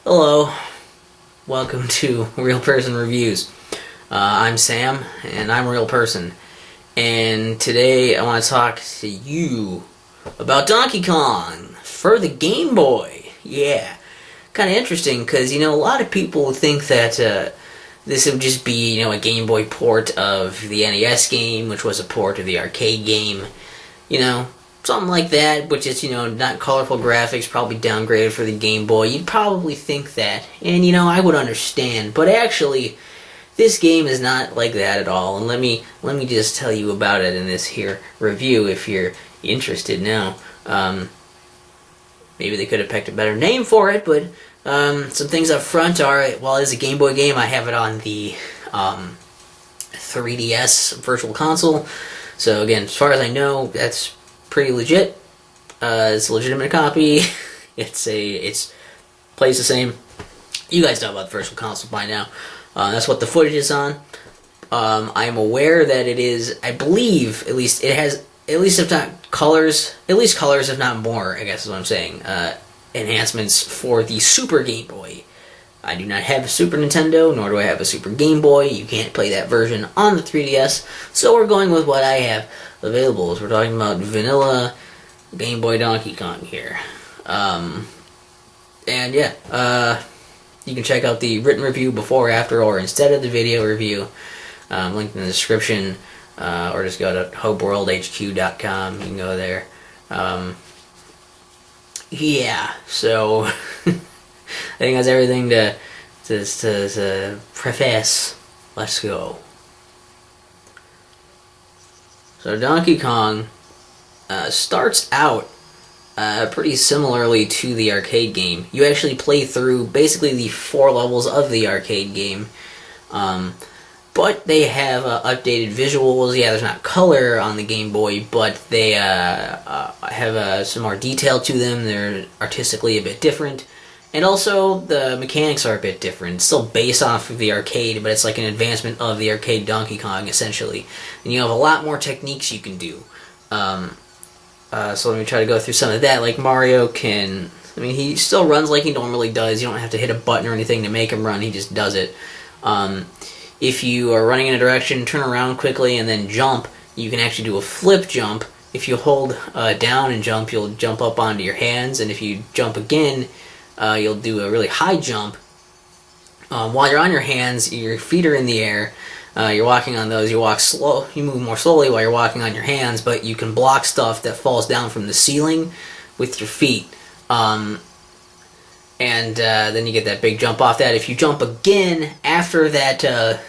Hello, welcome to Real Person Reviews. I'm Sam, and I'm a real person. And today I want to talk to you about Donkey Kong for the Game Boy. Yeah, kind of interesting because, a lot of people think that this would just be, a Game Boy port of the NES game, which was a port of the arcade game. Something like that, but just, not colorful graphics, probably downgraded for the Game Boy. You'd probably think that, and, I would understand, but actually, this game is not like that at all, and let me just tell you about it in this here review if you're interested now. Maybe they could have picked a better name for it, but some things up front are, while it's a Game Boy game, I have it on the 3DS Virtual Console, so again, as far as I know, that's pretty legit. It's a legitimate copy. It's plays the same. You guys know about the Virtual Console by now. That's what the footage is on. I am aware that it is. I believe at least it has if not colors, at least colors, if not more. I guess is what I'm saying. Enhancements for the Super Game Boy. I do not have a Super Nintendo, nor do I have a Super Game Boy. You can't play that version on the 3DS, so we're going with what I have available. So we're talking about vanilla Game Boy Donkey Kong here. And yeah, you can check out the written review before, after, or instead of the video review. Linked in the description, or just go to hopeworldhq.com. You can go there. Yeah, so I think that's everything to preface. Let's go. So Donkey Kong starts out pretty similarly to the arcade game. You actually play through basically the 4 levels of the arcade game, but they have updated visuals. Yeah, there's not color on the Game Boy, but they have some more detail to them. They're artistically a bit different. And also, the mechanics are a bit different. It's still based off of the arcade, but it's like an advancement of the arcade Donkey Kong, essentially. And you have a lot more techniques you can do. So let me try to go through some of that. Like Mario can... he still runs like he normally does. You don't have to hit a button or anything to make him run. He just does it. If you are running in a direction, turn around quickly, and then jump, you can actually do a flip jump. If you hold down and jump, you'll jump up onto your hands. And if you jump again... you'll do a really high jump. While you're on your hands, your feet are in the air. You're walking on those. You walk slow. You move more slowly while you're walking on your hands, but you can block stuff that falls down from the ceiling with your feet. And then you get that big jump off that. If you jump again after that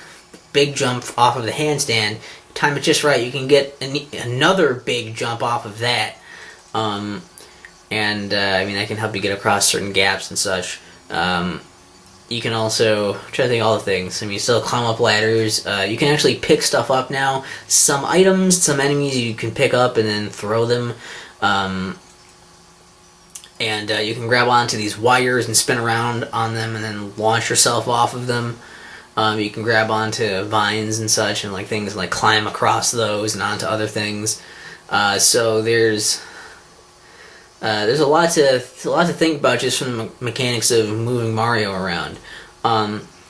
big jump off of the handstand, time it just right, you can get another big jump off of that. That can help you get across certain gaps and such. You can also, I'm trying to think of all the things. You still climb up ladders. You can actually pick stuff up now. Some items, some enemies you can pick up and then throw them. You can grab onto these wires and spin around on them and then launch yourself off of them. You can grab onto vines and such and things like climb across those and onto other things. So there's a lot to think about just from the mechanics of moving Mario around.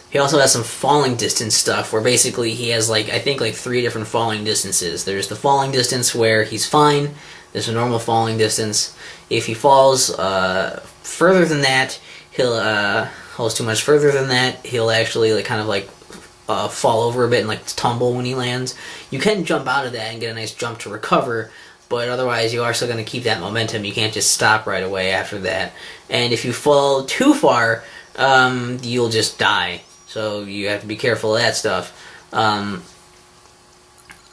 He also has some falling distance stuff where basically he has I think 3 different falling distances. There's the falling distance where he's fine. There's a normal falling distance. If he falls further than that, falls too much further than that, he'll actually fall over a bit and tumble when he lands. You can jump out of that and get a nice jump to recover. But otherwise, you are still going to keep that momentum. You can't just stop right away after that. And if you fall too far, you'll just die. So you have to be careful of that stuff.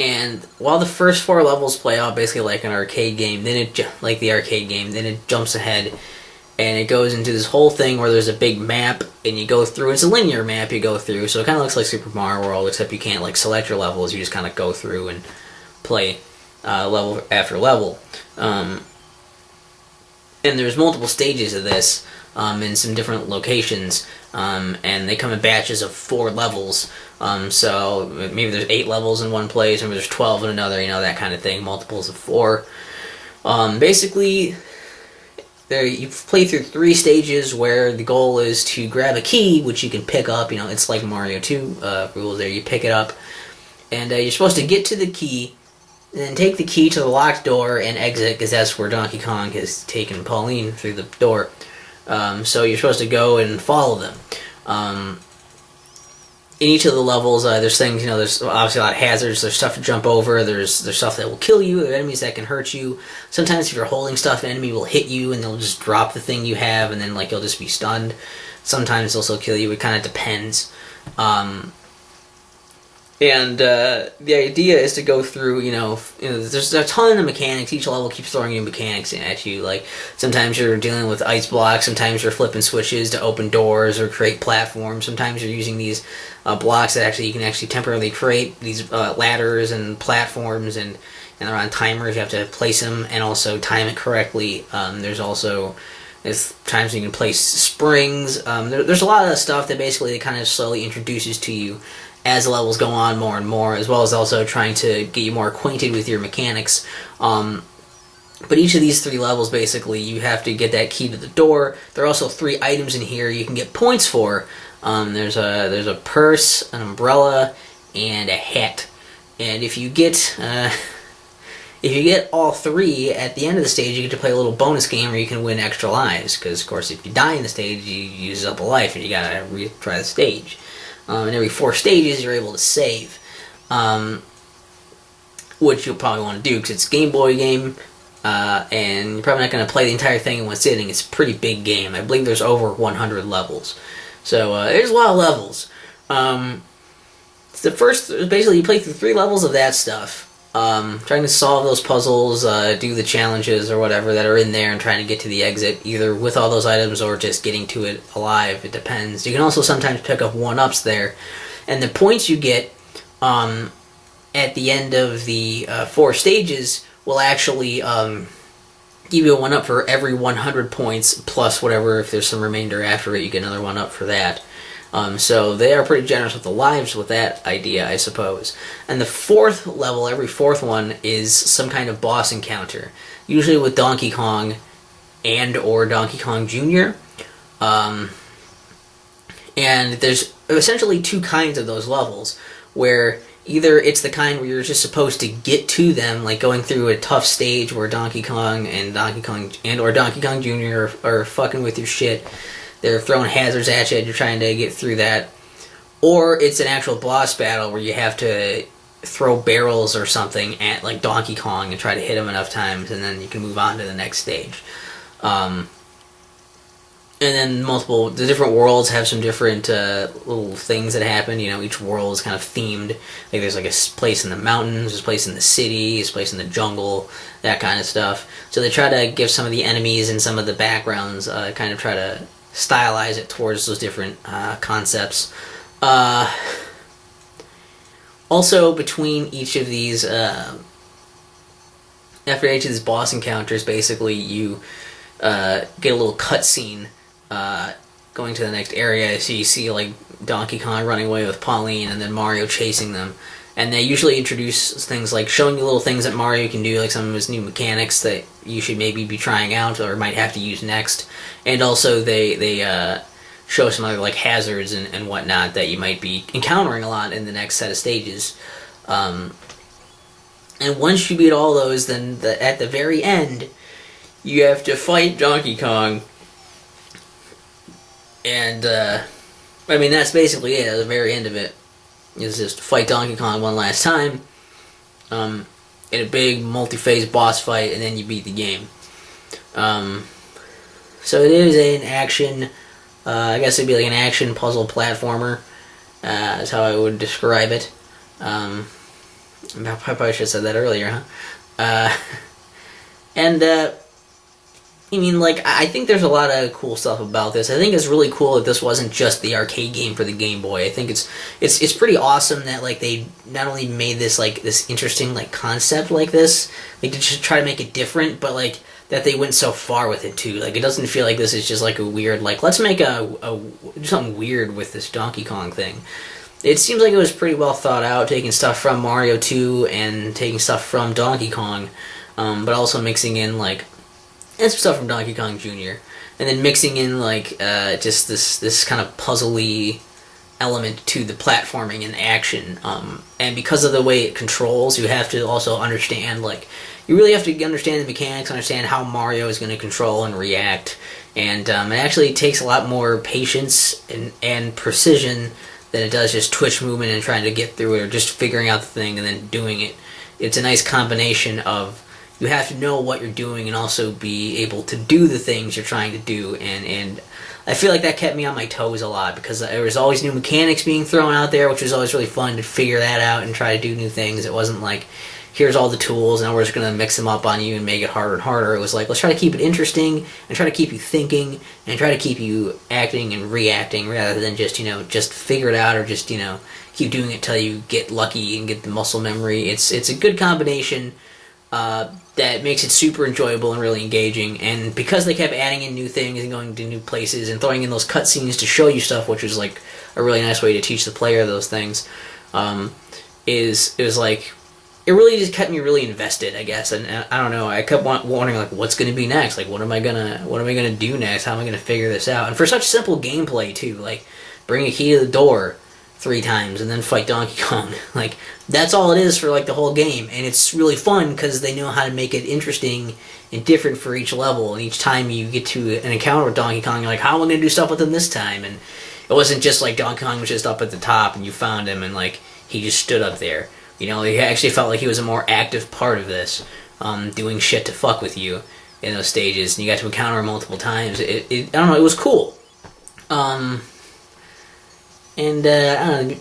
And while the first 4 levels play out basically like an arcade game, then it jumps ahead, and it goes into this whole thing where there's a big map, and you go through. It's a linear map you go through, so it kind of looks like Super Mario World, except you can't select your levels. You just kind of go through and play level after level. And there's multiple stages of this in some different locations, and they come in batches of 4 levels. So maybe there's 8 levels in one place, maybe there's 12 in another, that kind of thing, multiples of 4. Basically, you play through 3 stages where the goal is to grab a key, which you can pick up. You know, it's like Mario 2 rules there. You pick it up, and you're supposed to get to the key, and then take the key to the locked door and exit, because that's where Donkey Kong has taken Pauline through the door. So you're supposed to go and follow them. In each of the levels, there's things, there's obviously a lot of hazards, there's stuff to jump over, there's stuff that will kill you, there are enemies that can hurt you. Sometimes if you're holding stuff, an enemy will hit you and they'll just drop the thing you have, and then you'll just be stunned. Sometimes they'll also kill you, it kind of depends. The idea is to go through, there's a ton of mechanics. Each level keeps throwing new mechanics at you. Like, sometimes you're dealing with ice blocks, sometimes you're flipping switches to open doors or create platforms. Sometimes you're using these blocks that you can temporarily create these ladders and platforms, and they're on timers. You have to place them and also time it correctly. There's times you can place springs. There's a lot of stuff that basically kind of slowly introduces to you as the levels go on more and more, as well as also trying to get you more acquainted with your mechanics. But each of these 3 levels, basically, you have to get that key to the door. There are also 3 items in here you can get points for. There's a purse, an umbrella, and a hat. And if you get all 3 at the end of the stage, you get to play a little bonus game where you can win extra lives. Because, of course, if you die in the stage, you use up a life, and you gotta retry the stage. And every 4 stages, you're able to save, which you'll probably want to do because it's a Game Boy game, and you're probably not going to play the entire thing in one sitting. It's a pretty big game. I believe there's over 100 levels, so there's a lot of levels. Basically, you play through 3 levels of that stuff, trying to solve those puzzles, do the challenges or whatever that are in there, and trying to get to the exit, either with all those items or just getting to it alive. It depends. You can also sometimes pick up 1-ups there, and the points you get at the end of the 4 stages will actually give you a 1-up for every 100 points, plus whatever, if there's some remainder after it, you get another 1-up for that. So they are pretty generous with the lives with that idea, I suppose. And the 4th level, every 4th one, is some kind of boss encounter. Usually with Donkey Kong or Donkey Kong Jr. And there's essentially 2 kinds of those levels, where either it's the kind where you're just supposed to get to them, like going through a tough stage where Donkey Kong or Donkey Kong Jr. are fucking with your shit. They're throwing hazards at you, and you're trying to get through that. Or it's an actual boss battle where you have to throw barrels or something at, like, Donkey Kong and try to hit him enough times, and then you can move on to the next stage. And then the different worlds have some different little things that happen. Each world is kind of themed. Like, there's like a place in the mountains, there's a place in the city, there's a place in the jungle, that kind of stuff. So they try to give some of the enemies and some of the backgrounds, kind of try to stylize it towards those different concepts. Also, between each of these, after each of these boss encounters, basically you get a little cutscene going to the next area. So you see, like, Donkey Kong running away with Pauline, and then Mario chasing them. And they usually introduce things like showing you little things that Mario can do, like some of his new mechanics that you should maybe be trying out or might have to use next. And also they show some other, like, hazards and whatnot that you might be encountering a lot in the next set of stages. And once you beat all those, then at the very end, you have to fight Donkey Kong. And, that's basically it at the very end of it. Is just fight Donkey Kong one last time in a big multi-phase boss fight, and then you beat the game. So it is an action, I guess it'd be like an action puzzle platformer, is how I would describe it. I probably should have said that earlier, huh? I think there's a lot of cool stuff about this. I think it's really cool that this wasn't just the arcade game for the Game Boy. I think it's pretty awesome that, like, they not only made this, like, this interesting, like, concept like this, like, to just try to make it different, but, like, that they went so far with it too. Like, it doesn't feel like this is just like a weird, like, let's make do something weird with this Donkey Kong thing. It seems like it was pretty well thought out, taking stuff from Mario 2 and taking stuff from Donkey Kong, but also mixing in, like, and some stuff from Donkey Kong Jr. And then mixing in like just this kind of puzzly element to the platforming and action. And because of the way it controls, you have to also understand like you really have to understand the mechanics, understand how Mario is going to control and react. And it actually takes a lot more patience and precision than it does just twitch movement and trying to get through it or just figuring out the thing and then doing it. It's a nice combination of you have to know what you're doing and also be able to do the things you're trying to do. And I feel like that kept me on my toes a lot because there was always new mechanics being thrown out there, which was always really fun to figure that out and try to do new things. It wasn't like, here's all the tools and we're just going to mix them up on you and make it harder and harder. It was like, let's try to keep it interesting and try to keep you thinking and try to keep you acting and reacting rather than just, just figure it out or just, keep doing it till you get lucky and get the muscle memory. It's a good combination that makes it super enjoyable and really engaging. And because they kept adding in new things and going to new places and throwing in those cutscenes to show you stuff, which was like a really nice way to teach the player those things, it was like it really just kept me really invested, I guess. And I don't know, I kept wondering like, what's going to be next? Like, what am I gonna do next? How am I gonna figure this out? And for such simple gameplay too, like bring a key to the door 3 times and then fight Donkey Kong. Like, that's all it is for like the whole game, and it's really fun because they know how to make it interesting and different for each level. And each time you get to an encounter with Donkey Kong, you're like, how am I going to do stuff with him this time? And it wasn't just like Donkey Kong was just up at the top and you found him and like he just stood up there. He actually felt like he was a more active part of this, doing shit to fuck with you in those stages, and you got to encounter him multiple times. I don't know, it was cool. And I don't know,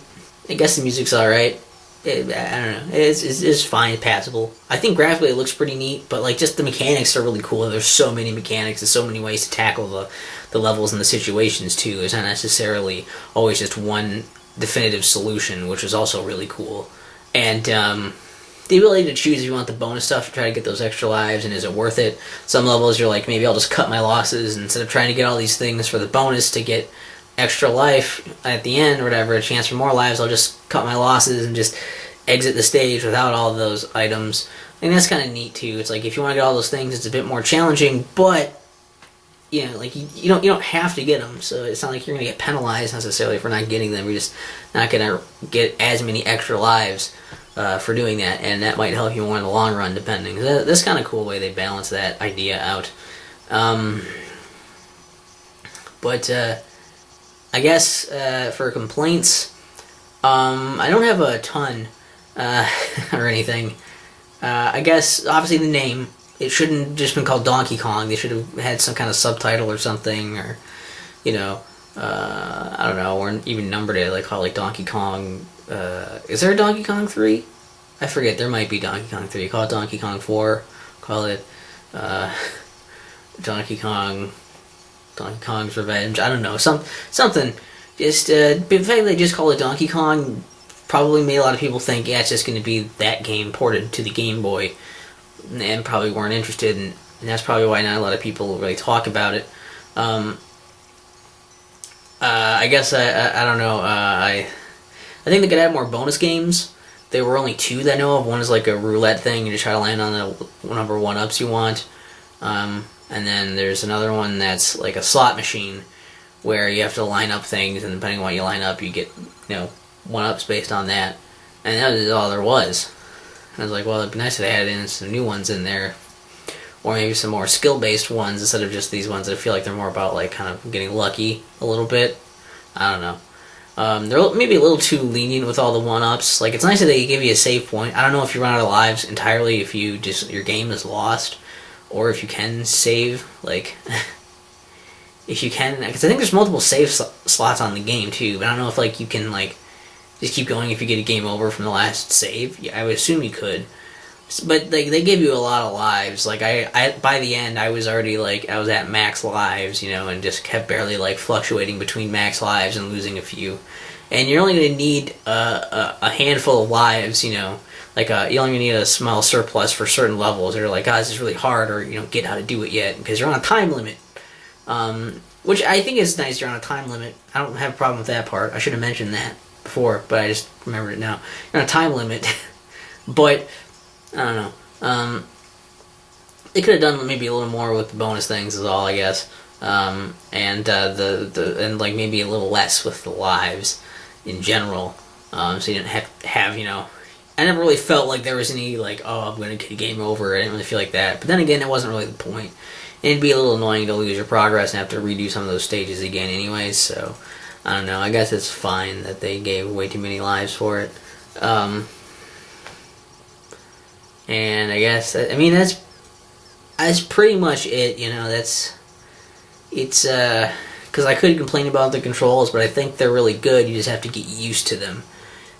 I guess the music's alright. I don't know, it's fine, passable. I think graphically it looks pretty neat, but like just the mechanics are really cool. There's so many mechanics, there's so many ways to tackle the levels and the situations too. There's not necessarily always just one definitive solution, which is also really cool. And the ability to choose if you want the bonus stuff to try to get those extra lives, and is it worth it? Some levels you're like, maybe I'll just cut my losses instead of trying to get all these things for the bonus to get extra life at the end or whatever, a chance for more lives. I'll just cut my losses and just exit the stage without all of those items. And that's kind of neat too. It's like if you want to get all those things, it's a bit more challenging, but like you don't have to get them, so it's not like you're gonna get penalized necessarily for not getting them. You're just not gonna get as many extra lives for doing that, and that might help you more in the long run, depending. That's kind of cool way they balance that idea out. But I guess for complaints, I don't have a ton or anything. I guess obviously the name. It shouldn't have just been called Donkey Kong. They should have had some kind of subtitle or something, or, I don't know, or even numbered it, like call it like Donkey Kong. Is there a Donkey Kong 3? I forget, there might be Donkey Kong 3. Call it Donkey Kong 4. Call it Donkey Kong's Revenge. I don't know, something. Just, the fact they just call it Donkey Kong probably made a lot of people think, yeah, it's just going to be that game ported to the Game Boy, and probably weren't interested, and that's probably why not a lot of people really talk about it. I guess I don't know. I think they could add more bonus games. There were only 2 that I know of. One is like a roulette thing, you just try to land on the number 1-ups you want. And then there's another one that's like a slot machine, where you have to line up things, and depending on what you line up, you get 1-ups based on that. And that was all there was. I was like, well, it'd be nice if they had in some new ones in there, or maybe some more skill-based ones instead of just these ones that I feel like they're more about like kind of getting lucky a little bit. I don't know. They're maybe a little too lenient with all the 1-ups. Like, it's nice that they give you a save point. I don't know if you run out of lives entirely, if your game is lost, or if you can save. Like, if you can, because I think there's multiple save slots on the game too. But I don't know if like you can like just keep going if you get a game over from the last save. Yeah, I would assume you could. But like they give you a lot of lives. Like I by the end I was already like I was at max lives, and just kept barely like fluctuating between max lives and losing a few. And you're only going to need a handful of lives, like you only need a small surplus for certain levels. Or like, this is really hard, or get how to do it yet because you're on a time limit. Which I think is nice. You're on a time limit. I don't have a problem with that part. I should have mentioned that before, but I just remembered it now. You're on a time limit, but I don't know. They could have done maybe a little more with the bonus things, is all I guess, and like maybe a little less with the lives in general. So you didn't have I never really felt like there was any like, oh, I'm gonna get a game over. I didn't really feel like that. But then again, it wasn't really the point. And it'd be a little annoying to lose your progress and have to redo some of those stages again, anyways. So I don't know. I guess it's fine that they gave way too many lives for it. And I guess that's pretty much it. It's because I could complain about the controls, but I think they're really good. You just have to get used to them.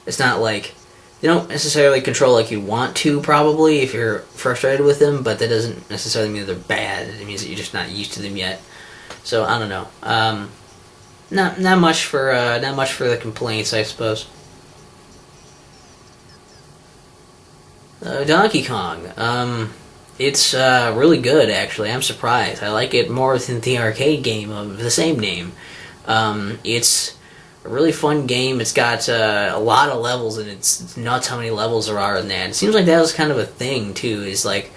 It's not like they don't necessarily control like you want to, probably, if you're frustrated with them, but that doesn't necessarily mean they're bad. It means that you're just not used to them yet. So I don't know. Not much for the complaints, I suppose. Donkey Kong. It's really good, actually. I'm surprised. I like it more than the arcade game of the same name. It's a really fun game. It's got a lot of levels, and it's nuts how many levels there are in that. It seems like that was kind of a thing, too, is like,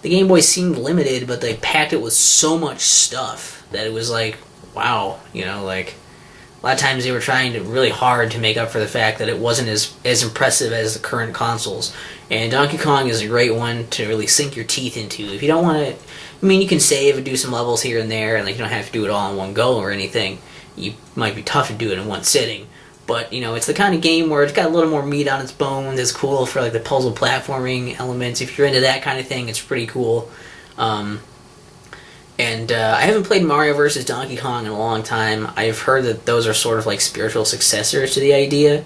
the Game Boy seemed limited, but they packed it with so much stuff that it was like, wow, like, a lot of times they were trying really hard to make up for the fact that it wasn't as impressive as the current consoles. And Donkey Kong is a great one to really sink your teeth into. If you don't want to, you can save and do some levels here and there, and like you don't have to do it all in one go or anything. You might be tough to do it in one sitting. But, it's the kind of game where it's got a little more meat on its bones. It's cool for like the puzzle platforming elements. If you're into that kind of thing, it's pretty cool. And I haven't played Mario vs. Donkey Kong in a long time. I've heard that those are sort of like spiritual successors to the idea.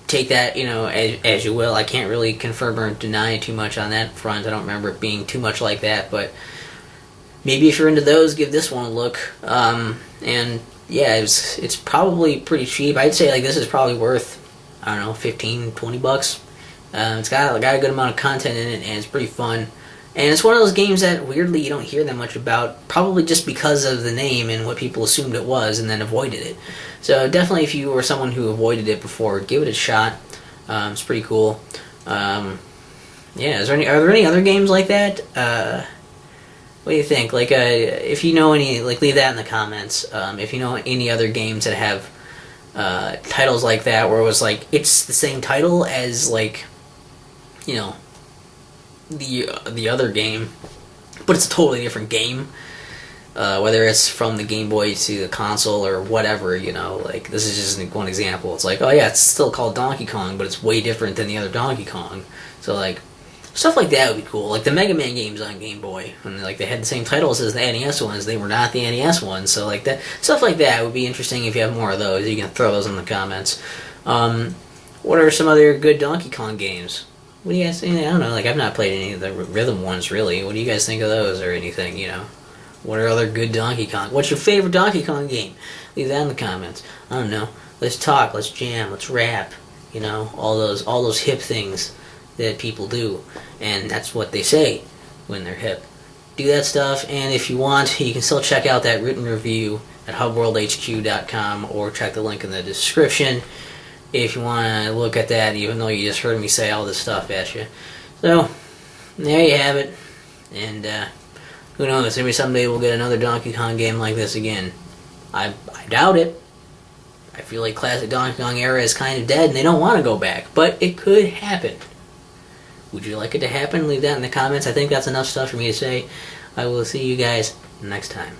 Take that, as you will. I can't really confirm or deny too much on that front. I don't remember it being too much like that, but maybe if you're into those, give this one a look. And yeah, it's probably pretty cheap. I'd say like this is probably worth, I don't know, $15-20. It's got a good amount of content in it, and it's pretty fun. And it's one of those games that weirdly you don't hear that much about, probably just because of the name and what people assumed it was and then avoided it. So definitely if you were someone who avoided it before, give it a shot. It's pretty cool. Yeah, are there any other games like that? What do you think? Like, if you know any, like, leave that in the comments. If you know any other games that have titles like that where it was like, it's the same title as, like, the other game, but it's a totally different game. Whether it's from the Game Boy to the console or whatever, like this is just one example. It's like, oh yeah, it's still called Donkey Kong, but it's way different than the other Donkey Kong. So like, stuff like that would be cool. Like the Mega Man games on Game Boy, and like they had the same titles as the NES ones, they were not the NES ones. So like that stuff like that would be interesting if you have more of those. You can throw those in the comments. What are some other good Donkey Kong games? What do you guys think? I don't know. Like, I've not played any of the rhythm ones, really. What do you guys think of those or anything, What are other good Donkey Kong? What's your favorite Donkey Kong game? Leave that in the comments. I don't know. Let's talk. Let's jam. Let's rap. All those hip things that people do. And that's what they say when they're hip. Do that stuff, and if you want, you can still check out that written review at hubworldhq.com or check the link in the description if you want to look at that, even though you just heard me say all this stuff at you. So, there you have it. And, who knows, maybe someday we'll get another Donkey Kong game like this again. I doubt it. I feel like classic Donkey Kong era is kind of dead and they don't want to go back. But it could happen. Would you like it to happen? Leave that in the comments. I think that's enough stuff for me to say. I will see you guys next time.